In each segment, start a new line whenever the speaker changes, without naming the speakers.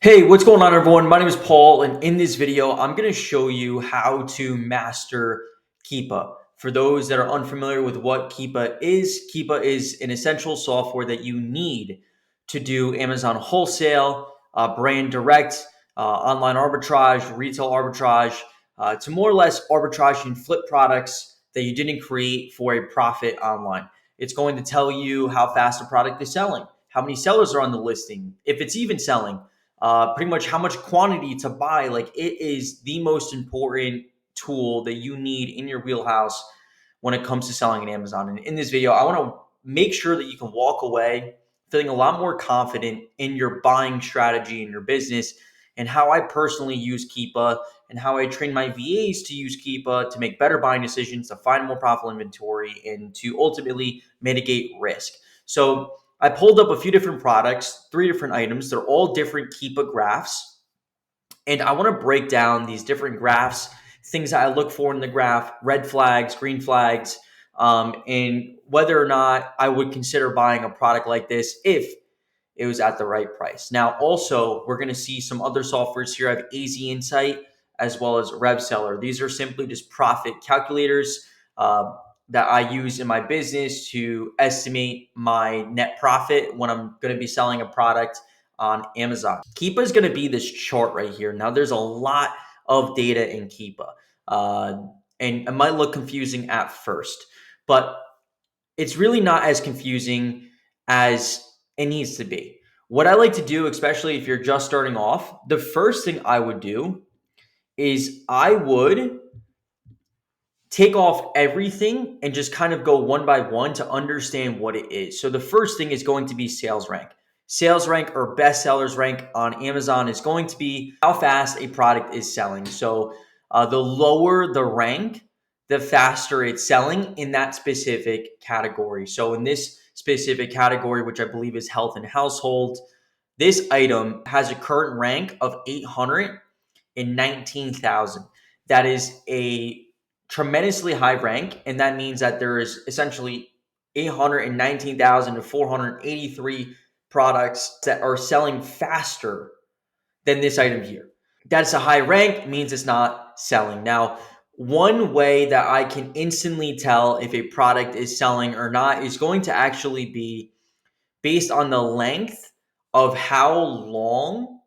Hey, what's going on, everyone? My name is Paul, and in this video, I'm going to show you how to master Keepa. For those that are unfamiliar with what Keepa is an essential software that you need to do Amazon wholesale, brand direct, online arbitrage, retail arbitrage, to more or less arbitrage and flip products that you didn't create for a profit online. It's going to tell you how fast a product is selling, how many sellers are on the listing, if it's even selling, pretty much how much quantity to buy. Like, it is the most important tool that you need in your wheelhouse when it comes to selling on Amazon. And in this video, I want to make sure that you can walk away feeling a lot more confident in your buying strategy in your business, and how I personally use Keepa and how I train my VAs to use Keepa to make better buying decisions, to find more profitable inventory, and to ultimately mitigate risk. So I pulled up a few different products, 3 different items. They're all different Keepa graphs. And I want to break down these different graphs, things that I look for in the graph, red flags, green flags, and whether or not I would consider buying a product like this if it was at the right price. Now, also, we're going to see some other softwares here. I have AZInsight as well as RevSeller. These are simply just profit calculators that I use in my business to estimate my net profit when I'm going to be selling a product on Amazon. Keepa is going to be this chart right here. Now, there's a lot of data in Keepa, and it might look confusing at first, but it's really not as confusing as it needs to be. What I like to do, especially if you're just starting off, the first thing I would do is I would take off everything and just kind of go one by one to understand what it is. So the first thing is going to be sales rank. Sales rank, or best sellers rank on Amazon, is going to be how fast a product is selling. So the lower the rank, the faster it's selling in that specific category. So in this specific category, which I believe is health and household, this item has a current rank of 819,000. That is a tremendously high rank, and that means that there is essentially 819,000 to 483 products that are selling faster than this item here. That's a high rank, means it's not selling. Now, one way that I can instantly tell if a product is selling or not is going to actually be based on the length of how long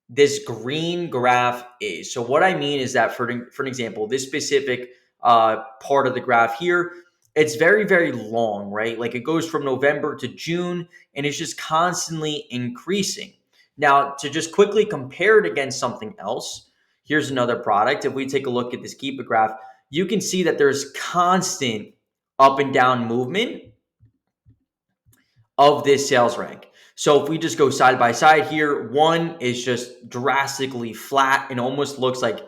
this green graph is. So what I mean is that, for an example, this specific part of the graph here, it's very, very long, right? Like, it goes from November to June, and it's just constantly increasing. Now, to just quickly compare it against something else, here's another product. If we take a look at this Keepa graph, you can see that there's constant up and down movement of this sales rank. So if we just go side by side here, one is just drastically flat and almost looks like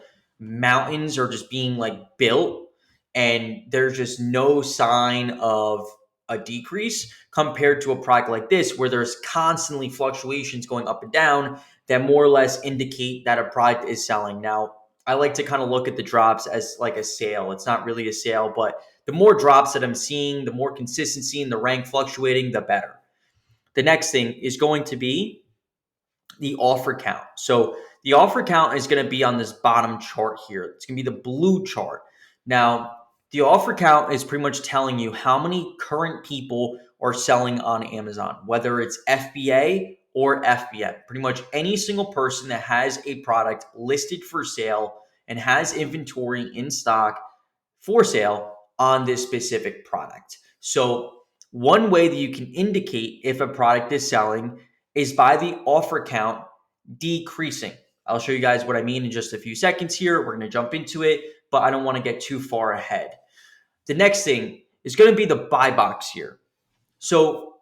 mountains are just being like built, and there's just no sign of a decrease, compared to a product like this where there's constantly fluctuations going up and down that more or less indicate that a product is selling. Now, I like to kind of look at the drops as like a sale. It's not really a sale, but the more drops that I'm seeing, the more consistency in the rank fluctuating, the better. The next thing is going to be the offer count. So the offer count is going to be on this bottom chart here. It's going to be the blue chart. Now, the offer count is pretty much telling you how many current people are selling on Amazon, whether it's FBA or FBA. Pretty much any single person that has a product listed for sale and has inventory in stock for sale on this specific product. So one way that you can indicate if a product is selling is by the offer count decreasing. I'll show you guys what I mean in just a few seconds here. We're going to jump into it, but I don't want to get too far ahead. The next thing is going to be the buy box here. So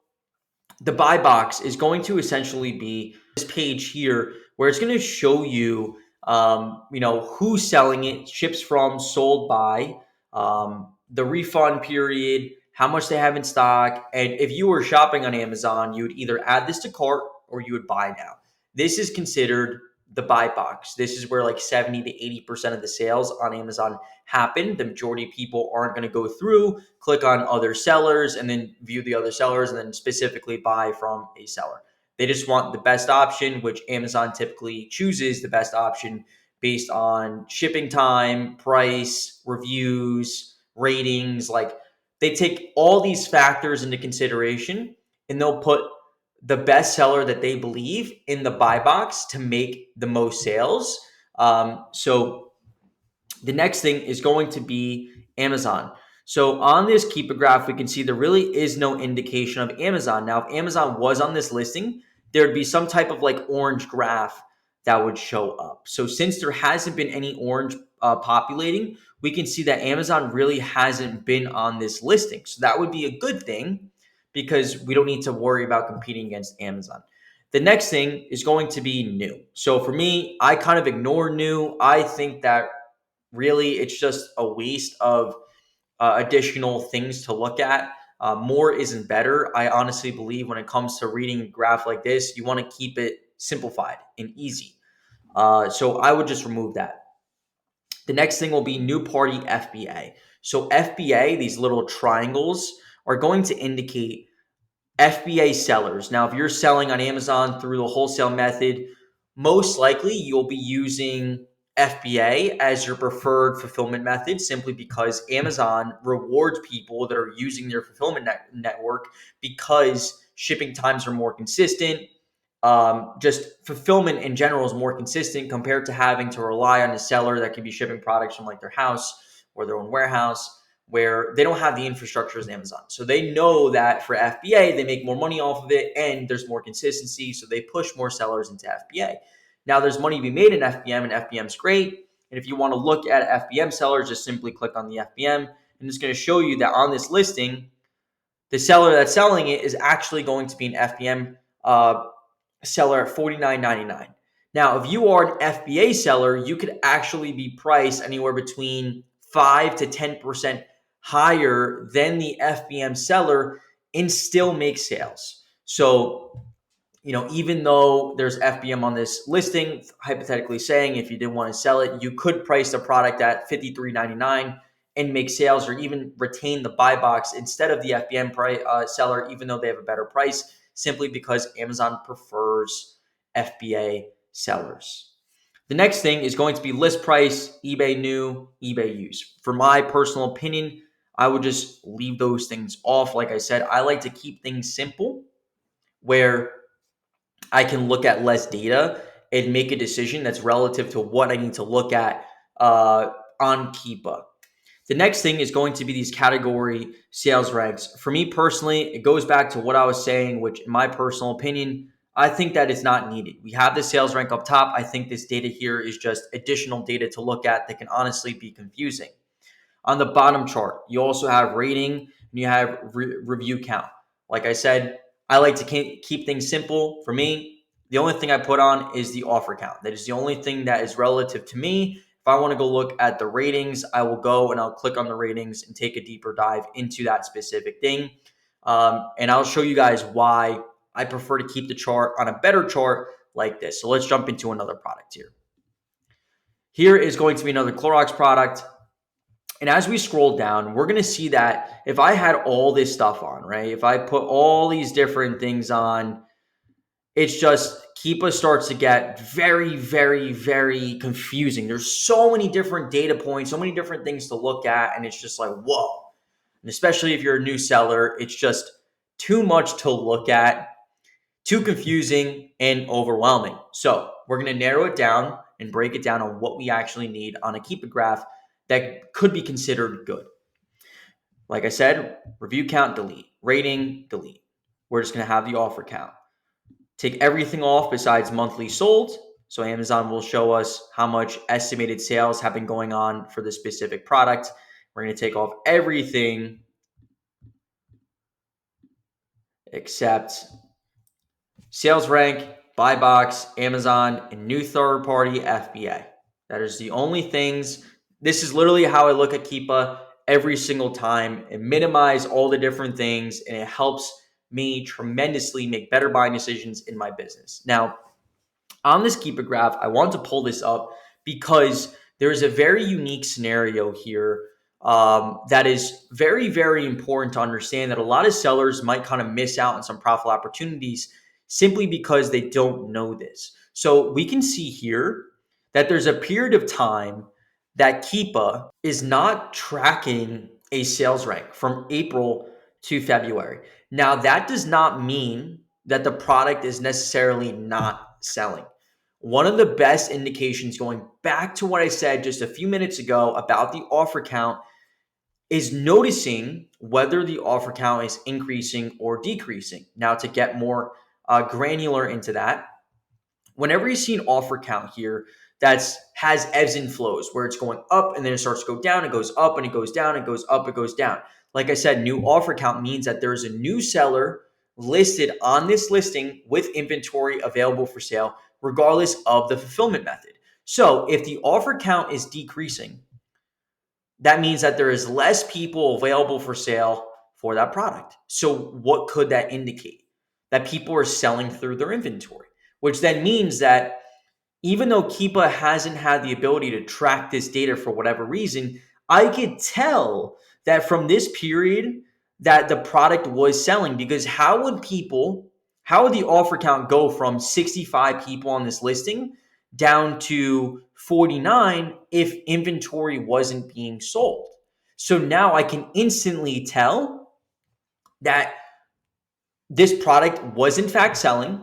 the buy box is going to essentially be this page here where it's going to show you, who's selling it, ships from, sold by, the refund period, how much they have in stock. And if you were shopping on Amazon, you would either add this to cart or you would buy now. This is considered the buy box. This is where like 70 to 80% of the sales on Amazon happen. The majority of people aren't going to go through, click on other sellers, and then view the other sellers, and then specifically buy from a seller. They just want the best option, which Amazon typically chooses the best option based on shipping time, price, reviews, ratings. Like, they take all these factors into consideration, and they'll put the best seller that they believe in the buy box to make the most sales. So the next thing is going to be Amazon. So on this Keepa graph, we can see there really is no indication of Amazon. Now, if Amazon was on this listing, there would be some type of like orange graph that would show up. So since there hasn't been any orange populating, we can see that Amazon really hasn't been on this listing. So that would be a good thing because we don't need to worry about competing against Amazon. The next thing is going to be new. So for me, I kind of ignore new. I think that really it's just a waste of additional things to look at. More isn't better. I honestly believe when it comes to reading a graph like this, you want to keep it simplified and easy. So I would just remove that. The next thing will be new party FBA. So FBA, these little triangles, are going to indicate FBA sellers. Now, if you're selling on Amazon through the wholesale method, most likely you'll be using FBA as your preferred fulfillment method simply because Amazon rewards people that are using their fulfillment network because shipping times are more consistent. Just fulfillment in general is more consistent compared to having to rely on a seller that can be shipping products from like their house or their own warehouse, where they don't have the infrastructure as Amazon. So they know that for FBA, they make more money off of it and there's more consistency. So they push more sellers into FBA. Now there's money to be made in FBM, and FBM's great. And if you want to look at FBM sellers, just simply click on the FBM. And it's going to show you that on this listing, the seller that's selling it is actually going to be an FBM seller at $49.99. Now, if you are an FBA seller, you could actually be priced anywhere between 5 to 10% higher than the FBM seller and still make sales. So, even though there's FBM on this listing, hypothetically saying if you didn't want to sell it, you could price the product at $53.99 and make sales, or even retain the buy box instead of the FBM seller, even though they have a better price, simply because Amazon prefers FBA sellers. The next thing is going to be list price, eBay new, eBay used. For my personal opinion, I would just leave those things off. Like I said, I like to keep things simple where I can look at less data and make a decision that's relative to what I need to look at on Keepa. The next thing is going to be these category sales ranks. For me personally, it goes back to what I was saying, which in my personal opinion, I think that it's not needed. We have the sales rank up top. I think this data here is just additional data to look at that can honestly be confusing. On the bottom chart, you also have rating and you have review count. Like I said, I like to keep things simple. For me, the only thing I put on is the offer count. That is the only thing that is relative to me. If I want to go look at the ratings, I will go and I'll click on the ratings and take a deeper dive into that specific thing. And I'll show you guys why I prefer to keep the chart on a better chart like this. So let's jump into another product here. Here is going to be another Clorox product. And as we scroll down, we're going to see that if I had all this stuff on, right? If I put all these different things on, it's just Keepa starts to get very, very, very confusing. There's so many different data points, so many different things to look at. And it's just like, whoa. And especially if you're a new seller, it's just too much to look at, too confusing and overwhelming. So we're going to narrow it down and break it down on what we actually need on a Keepa graph that could be considered good. Like I said, review count, delete. Rating, delete. We're just going to have the offer count. Take everything off besides monthly sold. So Amazon will show us how much estimated sales have been going on for the specific product. We're going to take off everything except sales rank, buy box, Amazon, and new third party FBA. That is the only things. This is literally how I look at Keepa every single time and minimize all the different things. And it helps me tremendously make better buying decisions in my business. Now, on this Keepa graph, I want to pull this up because there is a very unique scenario here that is very, very important to understand, that a lot of sellers might kind of miss out on some profitable opportunities simply because they don't know this. So we can see here that there's a period of time that Keepa is not tracking a sales rank from April to February. Now, that does not mean that the product is necessarily not selling. One of the best indications, going back to what I said just a few minutes ago about the offer count, is noticing whether the offer count is increasing or decreasing. Now, to get more granular into that, whenever you see an offer count here that has ebbs and flows, where it's going up and then it starts to go down, it goes up and it goes down, it goes up, it goes down. Like I said, new offer count means that there's a new seller listed on this listing with inventory available for sale, regardless of the fulfillment method. So if the offer count is decreasing, that means that there is less people available for sale for that product. So what could that indicate? That people are selling through their inventory, which then means that even though Keepa hasn't had the ability to track this data for whatever reason, I could tell that from this period that the product was selling, because how would the offer count go from 65 people on this listing down to 49 if inventory wasn't being sold? So now I can instantly tell that this product was in fact selling,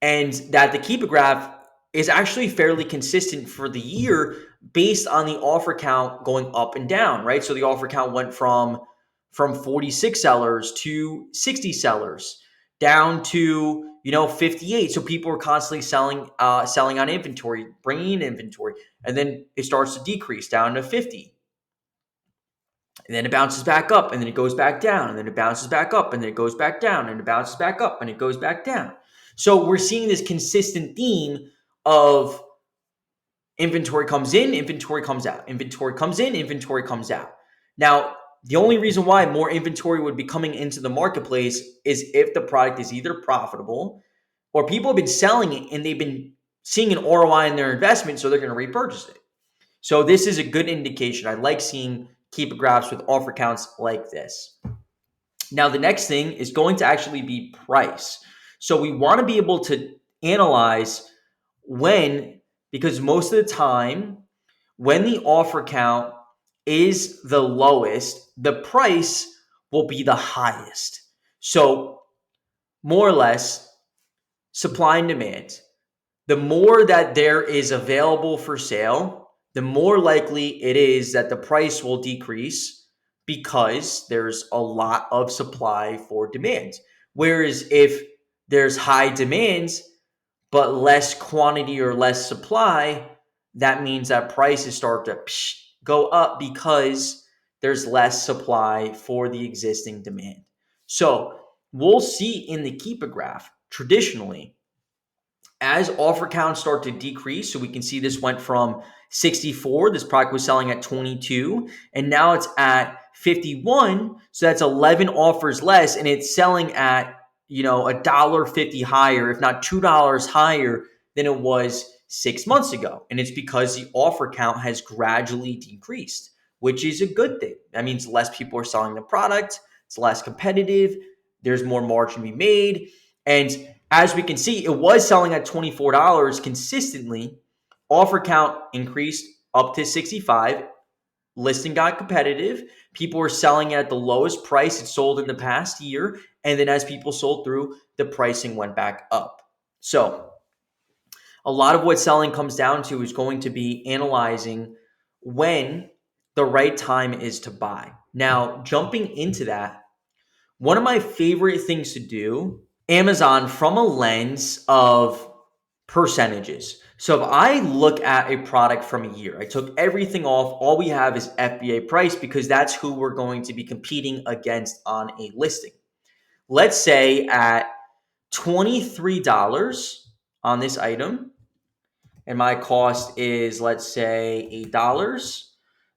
and that the Keepa graph is actually fairly consistent for the year based on the offer count going up and down, right? So the offer count went from 46 sellers to 60 sellers down to 58. So people are constantly selling on inventory, bringing in inventory, and then it starts to decrease down to 50. And then it bounces back up, and then it goes back down, and then it bounces back up, and then it goes back down, and it bounces back up, and it goes back down. So we're seeing this consistent theme of inventory comes in, inventory comes out, inventory comes in, inventory comes out. Now, the only reason why more inventory would be coming into the marketplace is if the product is either profitable or people have been selling it and they've been seeing an ROI in their investment, so they're going to repurchase it. So this is a good indication. I like seeing Keepa graphs with offer counts like this. Now, the next thing is going to actually be price. So we want to be able to analyze when, because most of the time, when the offer count is the lowest, the price will be the highest. So more or less, supply and demand. The more that there is available for sale, the more likely it is that the price will decrease because there's a lot of supply for demand. Whereas if there's high demand, but less quantity or less supply, that means that prices start to go up because there's less supply for the existing demand. So we'll see in the Keepa graph, traditionally, as offer counts start to decrease, so we can see this went from 64, this product was selling at 22, and now it's at 51, so that's 11 offers less, and it's selling at $1.50 higher, if not $2 higher than it was 6 months ago. And it's because the offer count has gradually decreased, which is a good thing. That means less people are selling the product, it's less competitive, there's more margin to be made, and as we can see, it was selling at $24 consistently. Offer count increased up to 65. Listing got competitive. People were selling at the lowest price it sold in the past year. And then as people sold through, the pricing went back up. So a lot of what selling comes down to is going to be analyzing when the right time is to buy. Now, jumping into that, one of my favorite things to do, Amazon from a lens of percentages. So if I look at a product from a year, I took everything off. All we have is FBA price because that's who we're going to be competing against on a listing. Let's say at $23 on this item, and my cost is, let's say, $8,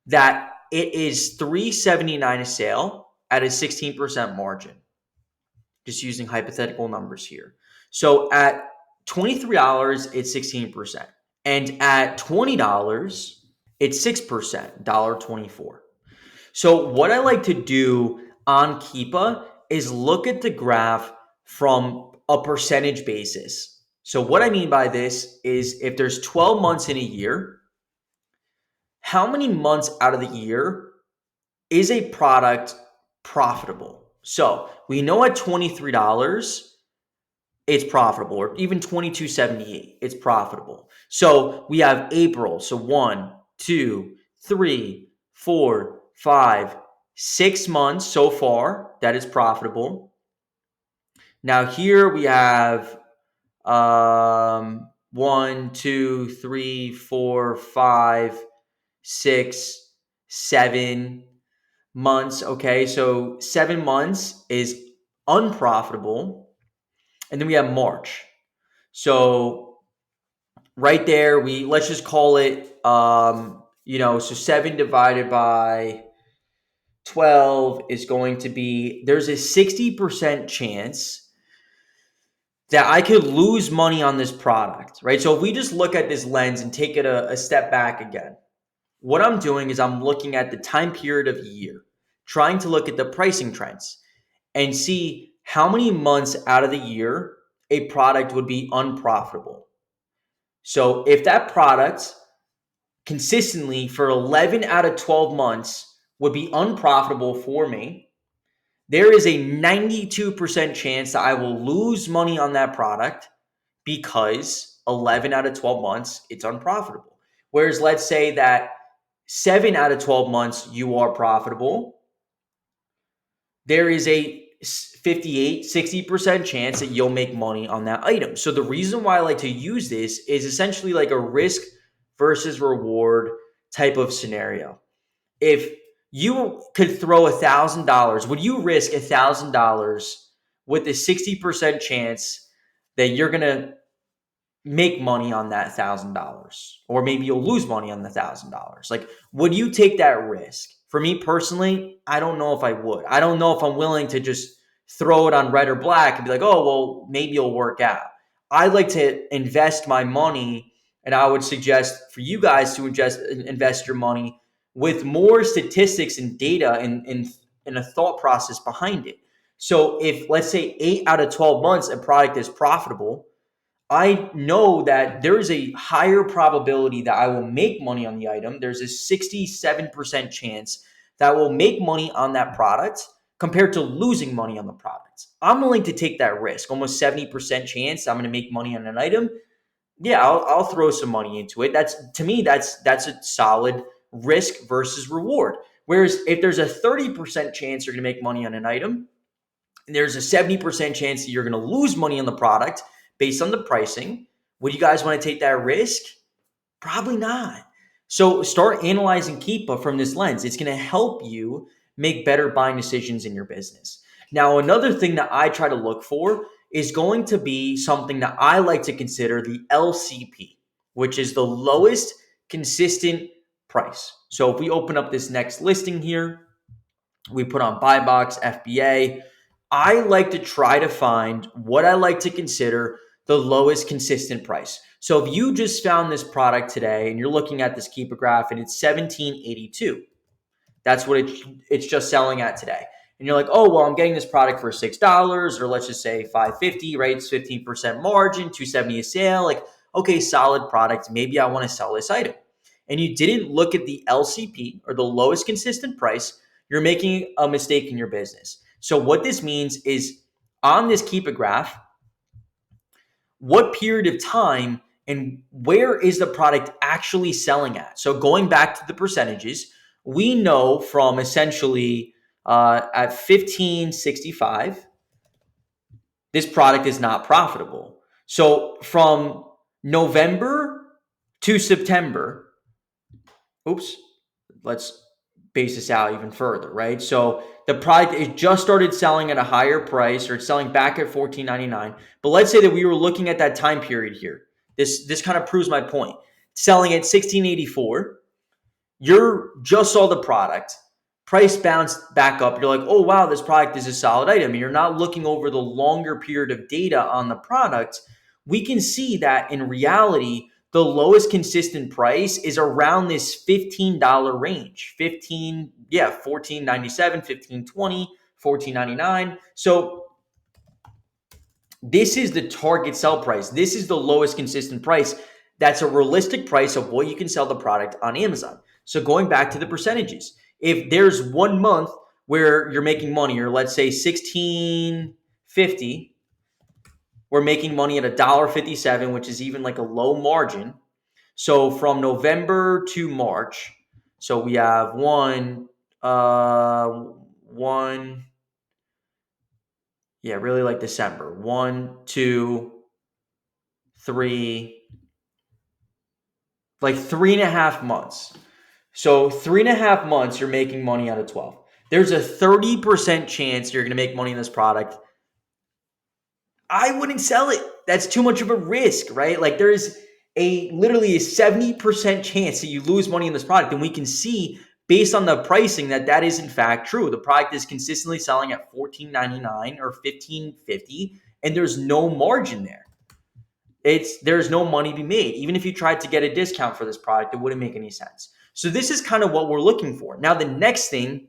that it is $3.79 a sale at a 16% margin. Just using hypothetical numbers here. So at $23, it's 16%. And at $20, it's 6%, $1.24. So what I like to do on Keepa is look at the graph from a percentage basis. So what I mean by this is if there's 12 months in a year, how many months out of the year is a product profitable? So we know at $23, it's profitable, or even $22.78, it's profitable. So we have April. So 1, 2, 3, 4, 5, 6 months so far that is profitable. Now here we have 1, 2, 3, 4, 5, 6, 7 months. Okay, so 7 months is unprofitable. And then we have March. So right there, let's just call it, so 7 divided by 12 is going to be, there's a 60% chance that I could lose money on this product, right? So if we just look at this lens and take it a step back again, what I'm doing is I'm looking at the time period of a year, trying to look at the pricing trends and see how many months out of the year a product would be unprofitable. So if that product consistently for 11 out of 12 months would be unprofitable for me, there is a 92% chance that I will lose money on that product because 11 out of 12 months it's unprofitable. Whereas let's say that 7 out of 12 months you are profitable, there is a 58, 60% chance that you'll make money on that item. So the reason why I like to use this is essentially like a risk versus reward type of scenario. If you could throw $1,000, would you risk $1,000 with a 60% chance that you're going to make money on that $1,000, or maybe you'll lose money on the $1,000? Like, would you take that risk? For me personally, I don't know if I would. I don't know if I'm willing to just throw it on red or black and be like, oh, well, maybe it'll work out. I like to invest my money, and I would suggest for you guys to invest your money with more statistics and data and a thought process behind it. So if, let's say, 8 out of 12 months a product is profitable, I know that there is a higher probability that I will make money on the item. There's a 67% chance that I will make money on that product compared to losing money on the product. I'm willing to take that risk. Almost 70% chance I'm going to make money on an item. Yeah, I'll throw some money into it. To me, that's a solid risk versus reward. Whereas if there's a 30% chance you're going to make money on an item, and there's a 70% chance that you're going to lose money on the product based on the pricing, would you guys want to take that risk? Probably not. So start analyzing Keepa from this lens. It's going to help you make better buying decisions in your business. Now, another thing that I try to look for is going to be something that I like to consider the LCP, which is the lowest consistent price. So if we open up this next listing here, we put on buy box, FBA. I like to try to find what I like to consider the lowest consistent price. So if you just found this product today and you're looking at this Keepa graph and it's $17.82, that's what it's just selling at today. And you're like, oh, well, I'm getting this product for $6, or let's just say $5.50, right? It's 15% margin, $2.70 a sale. Like, okay, solid product. Maybe I want to sell this item. And you didn't look at the LCP, or the lowest consistent price, you're making a mistake in your business. So what this means is, on this Keepa graph, what period of time and where is the product actually selling at? So going back to the percentages, we know from essentially at 1565, this product is not profitable. So from November to September, let's base this out even further, right? So the product, it just started selling at a higher price, or it's selling back at $14.99. But let's say that we were looking at that time period here. This kind of proves my point. Selling at $16.84, you just saw the product, price bounced back up. You're like, oh, wow, this product is a solid item. And you're not looking over the longer period of data on the product. We can see that in reality, the lowest consistent price is around this $15 range. $14.97, $15.20, $14.99. So This is the target sell price. This is the lowest consistent price. That's a realistic price of what you can sell the product on Amazon. So going back to the percentages, if there's 1 month where you're making money, or let's say 16.50, we're making money at $1.57, which is even like a low margin. So from November to March, so we have really like December. 1, 2, 3, like 3.5 months. So 3.5 months, you're making money out of 12. There's a 30% chance you're going to make money in this product. I wouldn't sell it. That's too much of a risk, right? Like there's literally a 70% chance that you lose money in this product. And we can see based on the pricing that is in fact true. The product is consistently selling at $14.99 or $15.50, and there's no margin there. There's no money to be made. Even if you tried to get a discount for this product, it wouldn't make any sense. So this is kind of what we're looking for. Now, the next thing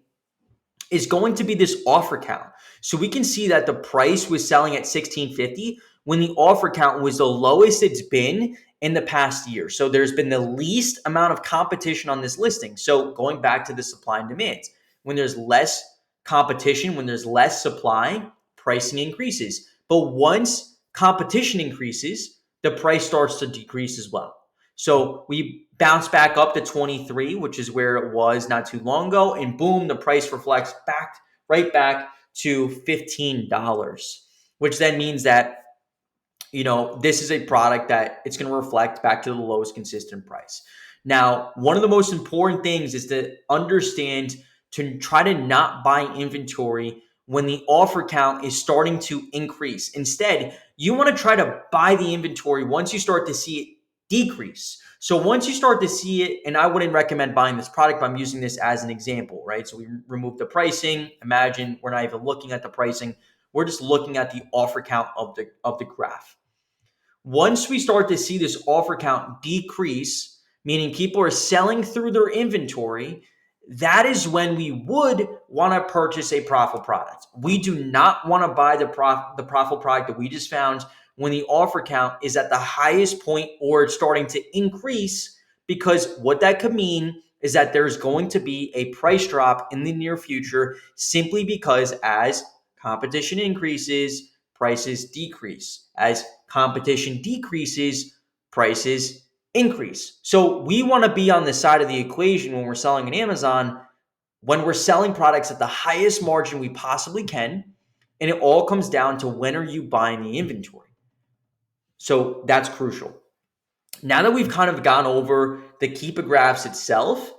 is going to be this offer count. So we can see that the price was selling at $16.50 when the offer count was the lowest it's been in the past year. So there's been the least amount of competition on this listing. So going back to the supply and demand, when there's less competition, when there's less supply, pricing increases. But once competition increases, the price starts to decrease as well. So we bounce back up to 23, which is where it was not too long ago, and boom, the price reflects right back to $15, which then means that this is a product that it's going to reflect back to the lowest consistent price. Now, one of the most important things is to understand to try to not buy inventory when the offer count is starting to increase. Instead, you want to try to buy the inventory once you start to see it decrease. So once you start to see it, and I wouldn't recommend buying this product, but I'm using this as an example, right? So we remove the pricing. Imagine we're not even looking at the pricing. We're just looking at the offer count of the graph. Once we start to see this offer count decrease, meaning people are selling through their inventory, that is when we would want to purchase a profitable product. We do not want to buy the profitable product that we just found when the offer count is at the highest point or it's starting to increase, because what that could mean is that there's going to be a price drop in the near future simply because as competition increases, prices decrease. As competition decreases, prices increase. So we want to be on the side of the equation when we're selling on Amazon, when we're selling products at the highest margin we possibly can. And it all comes down to when are you buying the inventory. So that's crucial. Now that we've kind of gone over the Keepa graphs itself,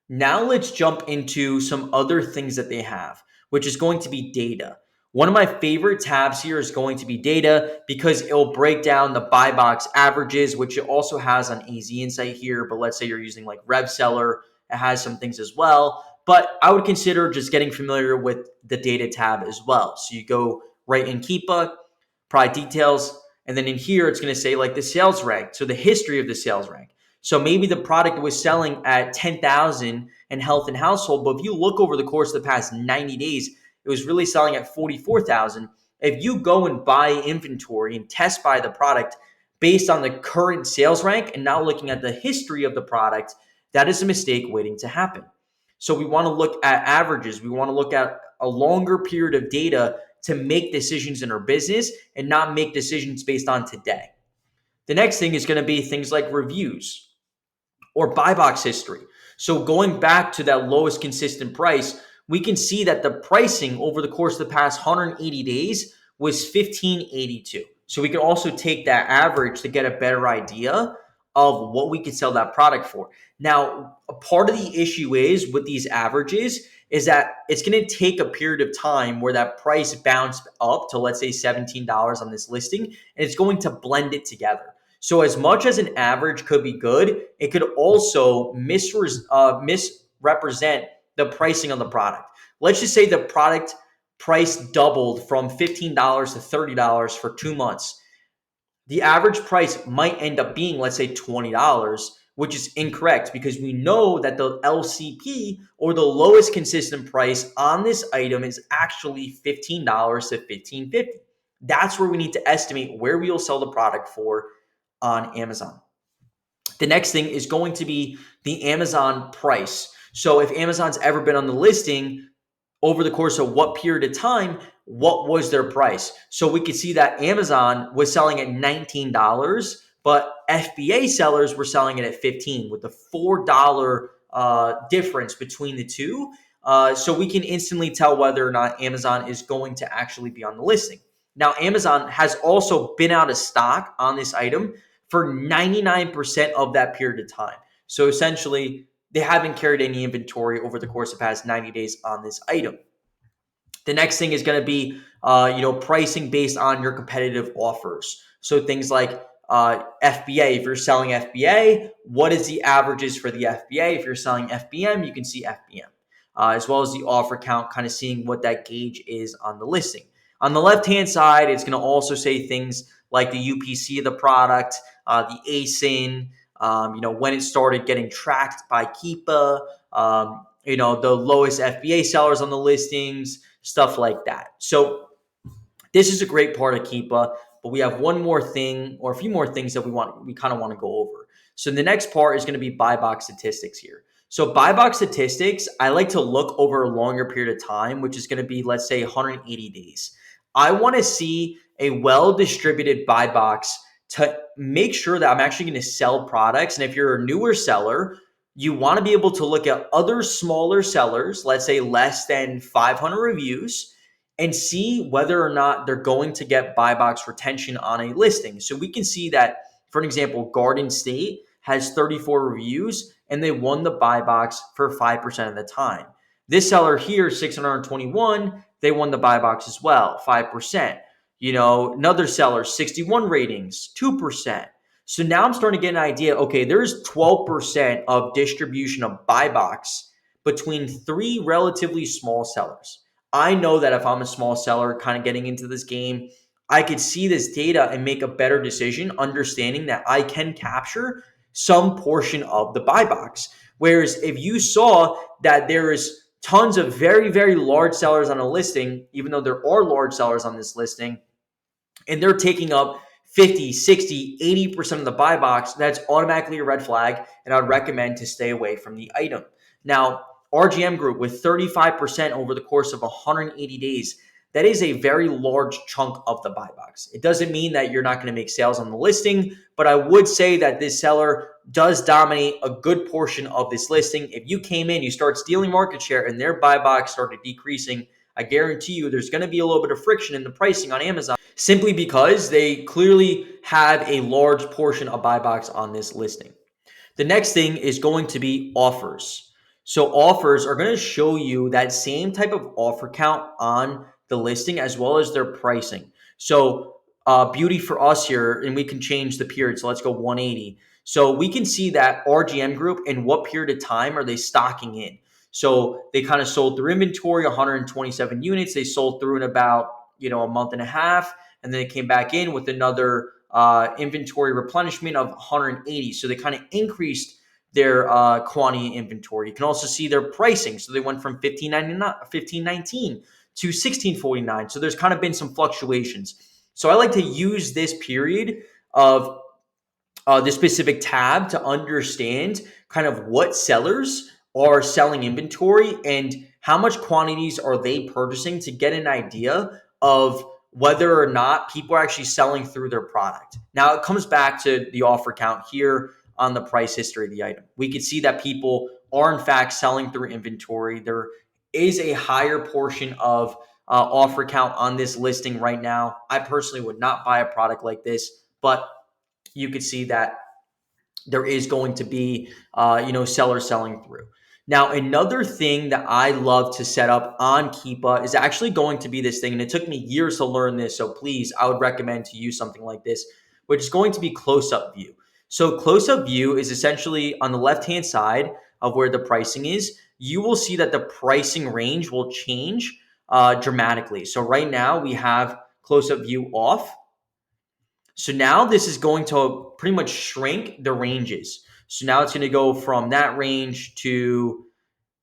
now let's jump into some other things that they have, which is going to be data. One of my favorite tabs here is going to be data because it'll break down the buy box averages, which it also has on AZInsight here. But let's say you're using like RevSeller, it has some things as well. But I would consider just getting familiar with the data tab as well. So you go right in Keepa, product details, and then in here, it's going to say like the sales rank. So the history of the sales rank. So maybe the product was selling at 10,000 in health and household, but if you look over the course of the past 90 days, it was really selling at 44,000. If you go and buy inventory and test buy the product based on the current sales rank and not looking at the history of the product, that is a mistake waiting to happen. So we want to look at averages. We want to look at a longer period of data to make decisions in our business and not make decisions based on today. The next thing is going to be things like reviews or buy box history. So going back to that lowest consistent price, we can see that the pricing over the course of the past 180 days was $15.82. So we can also take that average to get a better idea of what we could sell that product for. Now, a part of the issue is with these averages is that it's going to take a period of time where that price bounced up to, let's say, $17 on this listing, and it's going to blend it together. So as much as an average could be good, it could also misrepresent the pricing of the product. Let's just say the product price doubled from $15 to $30 for 2 months. The average price might end up being, let's say, $20, which is incorrect because we know that the LCP or the lowest consistent price on this item is actually $15 to $15.50. That's where we need to estimate where we will sell the product for on Amazon. The next thing is going to be the Amazon price. So if Amazon's ever been on the listing, over the course of what period of time, what was their price? So we could see that Amazon was selling at $19, but FBA sellers were selling it at 15, with the $4 difference between the two. So we can instantly tell whether or not Amazon is going to actually be on the listing. Now, Amazon has also been out of stock on this item for 99% of that period of time. So essentially, they haven't carried any inventory over the course of the past 90 days on this item. The next thing is going to be, pricing based on your competitive offers. So things like FBA. If you're selling FBA, what is the averages for the FBA? If you're selling FBM, you can see FBM, as well as the offer count, kind of seeing what that gauge is on the listing. On the left-hand side, it's going to also say things like the UPC of the product, the ASIN, when it started getting tracked by Keepa, the lowest FBA sellers on the listings, stuff like that. So this is a great part of Keepa, but we have one more thing or a few more things that we kind of want to go over. So the next part is going to be buy box statistics here. So buy box statistics, I like to look over a longer period of time, which is going to be, let's say, 180 days. I want to see a well-distributed buy box to make sure that I'm actually going to sell products. And if you're a newer seller, you want to be able to look at other smaller sellers, let's say less than 500 reviews, and see whether or not they're going to get buy box retention on a listing. So we can see that, for an example, Garden State has 34 reviews and they won the buy box for 5% of the time. This seller here, 621, they won the buy box as well, 5%. Another seller, 61 ratings, 2%. So now I'm starting to get an idea, okay, there's 12% of distribution of buy box between three relatively small sellers. I know that if I'm a small seller kind of getting into this game, I could see this data and make a better decision, understanding that I can capture some portion of the buy box. Whereas if you saw that there is tons of very, very large sellers on a listing, even though there are large sellers on this listing, and they're taking up 50, 60, 80% of the buy box, that's automatically a red flag, and I'd recommend to stay away from the item. Now, RGM Group with 35% over the course of 180 days, that is a very large chunk of the buy box. It doesn't mean that you're not going to make sales on the listing, but I would say that this seller does dominate a good portion of this listing. If you came in, you start stealing market share, and their buy box started decreasing, I guarantee you there's going to be a little bit of friction in the pricing on Amazon, simply because they clearly have a large portion of buy box on this listing. The next thing is going to be offers. So offers are going to show you that same type of offer count on the listing as well as their pricing. So beauty for us here, and we can change the period. So let's go 180. So we can see that RGM Group, in what period of time are they stocking in? So they kind of sold through inventory, 127 units. They sold through in about a month and a half, and then they came back in with another inventory replenishment of 180. So they kind of increased their quantity inventory. You can also see their pricing. So they went from $15.19 to $16.49. So there's kind of been some fluctuations. So I like to use this period of this specific tab to understand kind of what sellers are selling inventory and how much quantities are they purchasing, to get an idea of whether or not people are actually selling through their product. Now, it comes back to the offer count here on the price history of the item. We can see that people are in fact selling through inventory. There is a higher portion of offer count on this listing right now. I personally would not buy a product like this, but you could see that there is going to be, sellers selling through. Now, another thing that I love to set up on Keepa is actually going to be this thing, and it took me years to learn this, so please, I would recommend to use something like this, which is going to be close-up view. So close-up view is essentially on the left-hand side of where the pricing is. You will see that the pricing range will change dramatically. So right now we have close-up view off. So now this is going to pretty much shrink the ranges. So now it's going to go from that range to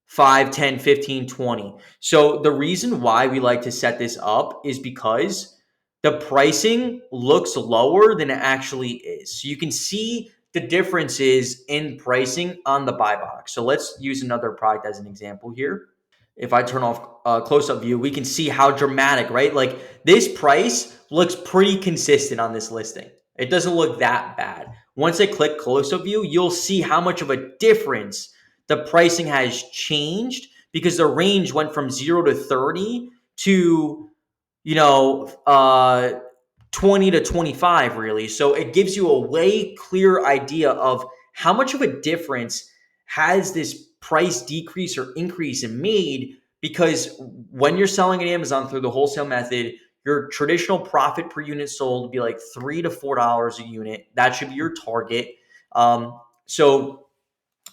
5, 10, 15, 20. So the reason why we like to set this up is because the pricing looks lower than it actually is. So you can see the differences in pricing on the buy box. So let's use another product as an example here. If I turn off close-up view, we can see how dramatic, right? Like this price looks pretty consistent on this listing. It doesn't look that bad. Once I click close-up view, you'll see how much of a difference the pricing has changed because the range went from 0 to 30 to, you know, 20 to 25 really. So it gives you a way clearer idea of how much of a difference has this price decrease or increase in made, because when you're selling at Amazon through the wholesale method, your traditional profit per unit sold would be like $3 to $4 a unit. That should be your target. So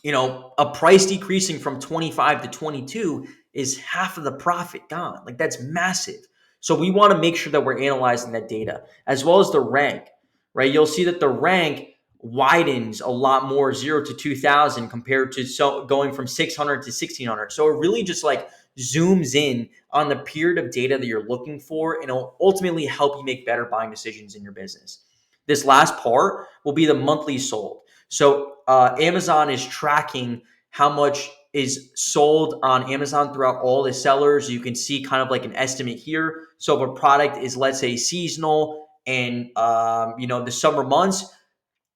a price decreasing from 25 to 22 is half of the profit gone. Like that's massive. So we want to make sure that we're analyzing that data as well as the rank, right? You'll see that the rank widens a lot more 0 to 2000 compared to going from 600 to 1600. So it really just like zooms in on the period of data that you're looking for, and it'll ultimately help you make better buying decisions in your business. This last part will be the monthly sold. So Amazon is tracking how much is sold on Amazon throughout all the sellers. You can see kind of like an estimate here. So if a product is, let's say, seasonal and the summer months,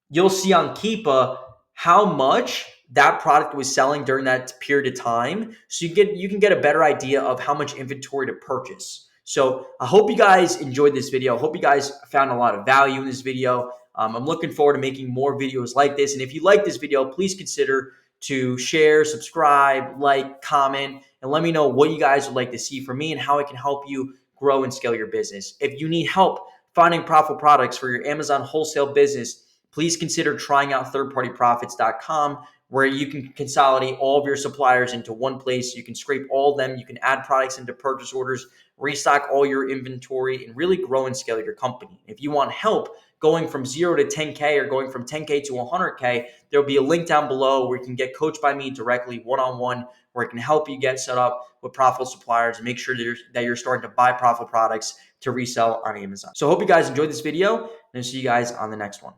you'll see on Keepa how much that product was selling during that period of time. So you can get a better idea of how much inventory to purchase. So I hope you guys enjoyed this video. I hope you guys found a lot of value in this video. I'm looking forward to making more videos like this. And if you like this video, please consider to share, subscribe, like, comment, and let me know what you guys would like to see from me and how I can help you grow and scale your business. If you need help finding profitable products for your Amazon wholesale business, please consider trying out thirdpartyprofits.com, where you can consolidate all of your suppliers into one place. You can scrape all of them. You can add products into purchase orders, restock all your inventory, and really grow and scale your company. If you want help going from 0 to 10K or going from 10K to 100K, there'll be a link down below where you can get coached by me directly one-on-one, where I can help you get set up with profitable suppliers and make sure that you're starting to buy profitable products to resell on Amazon. So I hope you guys enjoyed this video, and I'll see you guys on the next one.